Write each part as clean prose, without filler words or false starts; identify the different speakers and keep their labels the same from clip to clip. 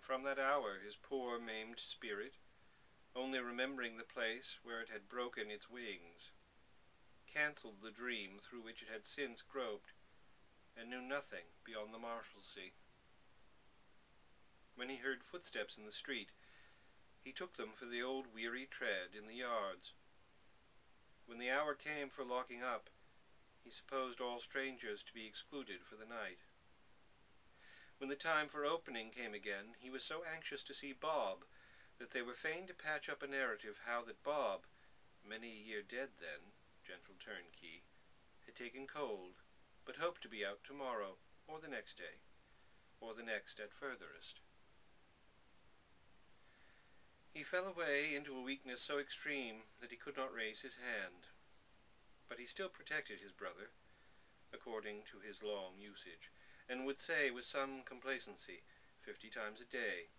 Speaker 1: from that hour his poor maimed spirit, only remembering the place where it had broken its wings, cancelled the dream through which it had since groped, and knew nothing beyond the Marshalsea. When he heard footsteps in the street, he took them for the old weary tread in the yards. When the hour came for locking up, he supposed all strangers to be excluded for the night. When the time for opening came again, he was so anxious to see Bob that they were fain to patch up a narrative how that Bob, many a year dead then, gentle turnkey, had taken cold, but hoped to be out tomorrow, or the next day, or the next at furtherest. He fell away into a weakness so extreme that he could not raise his hand, but he still protected his brother, according to his long usage, and would say with some complacency, 50 times a day,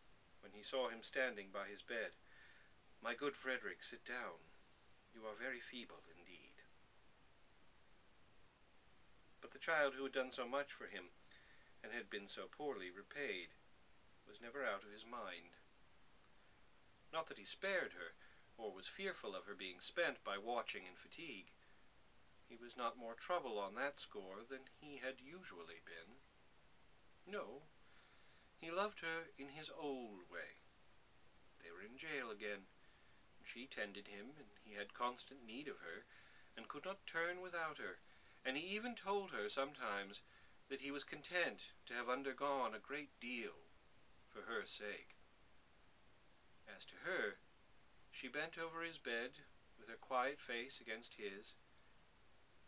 Speaker 1: when he saw him standing by his bed, "My good Frederick, sit down. You are very feeble indeed." But the child who had done so much for him, and had been so poorly repaid, was never out of his mind. Not that he spared her, or was fearful of her being spent by watching and fatigue. He was not more trouble on that score than he had usually been. No, he loved her in his old way. They were in jail again, and she tended him, and he had constant need of her, and could not turn without her, and he even told her sometimes that he was content to have undergone a great deal for her sake. As to her, she bent over his bed with her quiet face against his,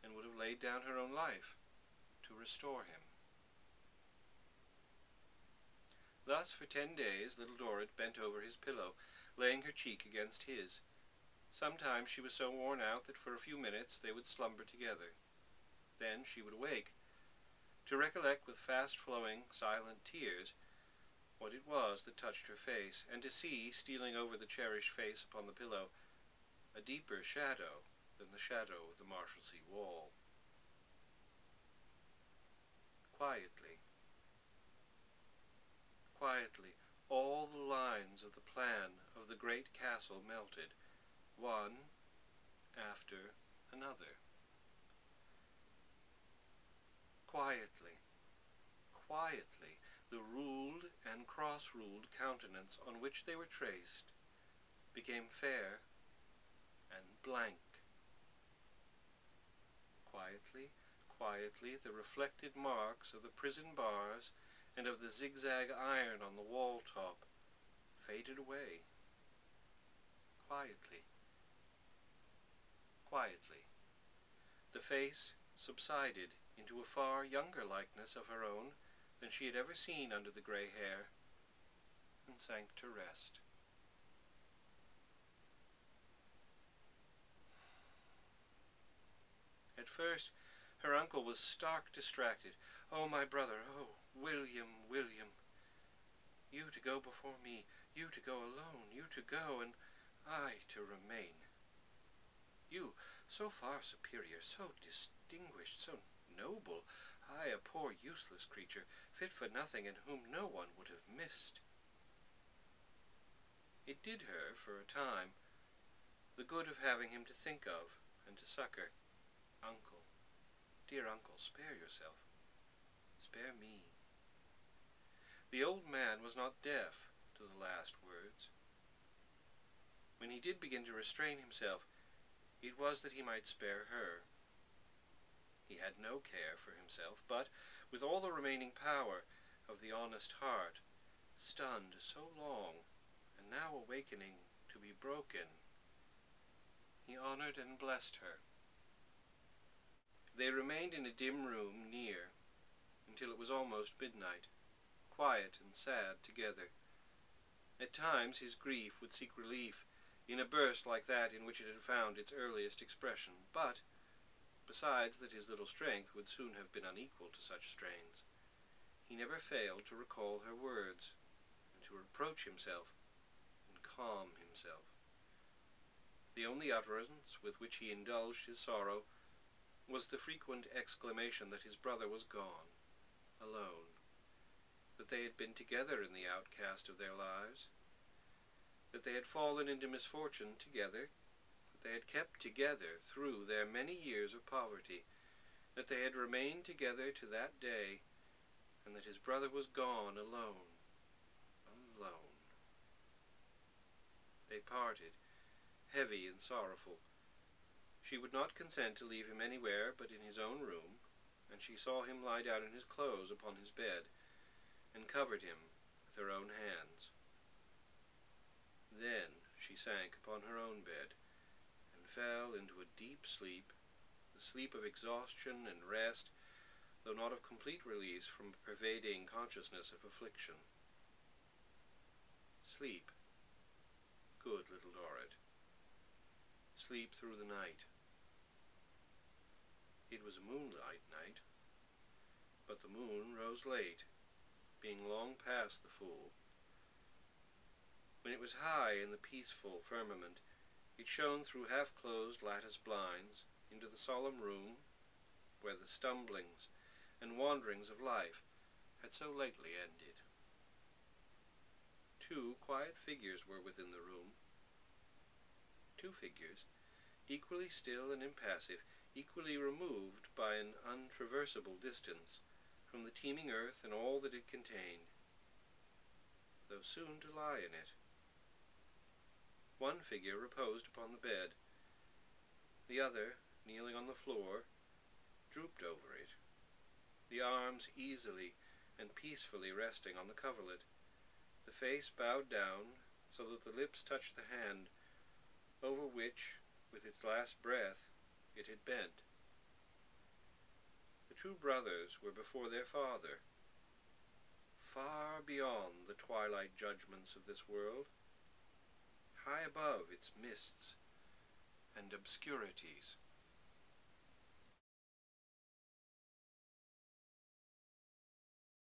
Speaker 1: and would have laid down her own life to restore him. Thus for 10 days Little Dorrit bent over his pillow, laying her cheek against his. Sometimes she was so worn out that for a few minutes they would slumber together. Then she would awake, to recollect with fast-flowing, silent tears what it was that touched her face, and to see, stealing over the cherished face upon the pillow, a deeper shadow than the shadow of the Marshalsea wall. Quietly, all the lines of the plan of the great castle melted, one after another. Quietly, the ruled and cross-ruled countenance on which they were traced became fair and blank. Quietly, the reflected marks of the prison bars and of the zigzag iron on the wall top faded away. Quietly, the face subsided into a far younger likeness of her own than she had ever seen under the grey hair, and sank to rest. At first her uncle was stark distracted. "Oh, my brother, oh, William, William, you to go before me, you to go alone, you to go, and I to remain. You, so far superior, so distinguished, so noble, I a poor useless creature, fit for nothing, and whom no one would have missed." It did her, for a time, the good of having him to think of and to succor. "Uncle, dear uncle, spare yourself. Spare me." The old man was not deaf to the last words. When he did begin to restrain himself, it was that he might spare her. He had no care for himself, but, with all the remaining power of the honest heart, stunned so long, and now awakening to be broken, he honored and blessed her. They remained in a dim room near, until it was almost midnight, quiet and sad together. At times his grief would seek relief in a burst like that in which it had found its earliest expression, but, besides that his little strength would soon have been unequal to such strains, he never failed to recall her words, and to reproach himself, and calm himself. The only utterance with which he indulged his sorrow was the frequent exclamation that his brother was gone, alone, that that they had been together in the outcast of their lives, that they had fallen into misfortune together, that they had kept together through their many years of poverty, that they had remained together to that day, and that his brother was gone alone. Alone. They parted, heavy and sorrowful. She would not consent to leave him anywhere but in his own room, and she saw him lie down in his clothes upon his bed, and covered him with her own hands. Then she sank upon her own bed, and fell into a deep sleep, the sleep of exhaustion and rest, though not of complete release from a pervading consciousness of affliction. Sleep, good Little Dorrit. Sleep through the night. It was a moonlight night, but the moon rose late, being long past the full. When it was high in the peaceful firmament, it shone through half-closed lattice blinds into the solemn room where the stumblings and wanderings of life had so lately ended. 2 quiet figures were within the room. 2 figures, equally still and impassive, equally removed by an untraversable distance from the teeming earth and all that it contained, though soon to lie in it. One figure reposed upon the bed, the other, kneeling on the floor, drooped over it, the arms easily and peacefully resting on the coverlet, the face bowed down so that the lips touched the hand over which, with its last breath, it had bent. The 2 brothers were before their father, far beyond the twilight judgments of this world, high above its mists and obscurities.